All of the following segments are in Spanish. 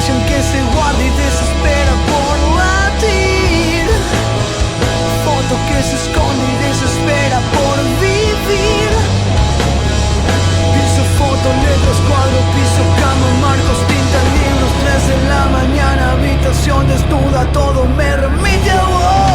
canción que se guarda y desespera por latir. Foto que se esconde y desespera por vivir. Piso, foto, letras, cuadro, piso, cama, marcos, tinta, libros. 3 de la mañana, habitación desnuda, todo me remite a vos.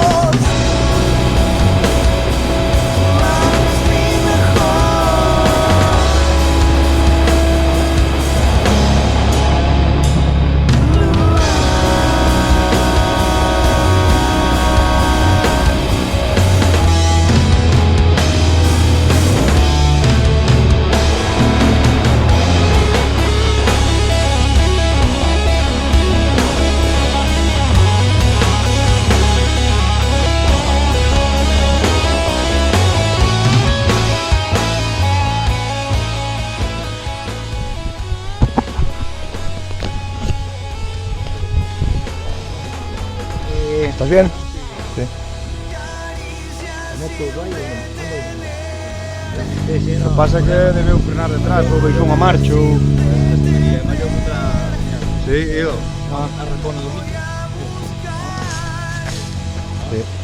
¿Estás bien? Sí. Lo que pasa é que debeu frenar detrás ou deixou unha marcha ou... Sí, eu. A Racona do Mico. Sí.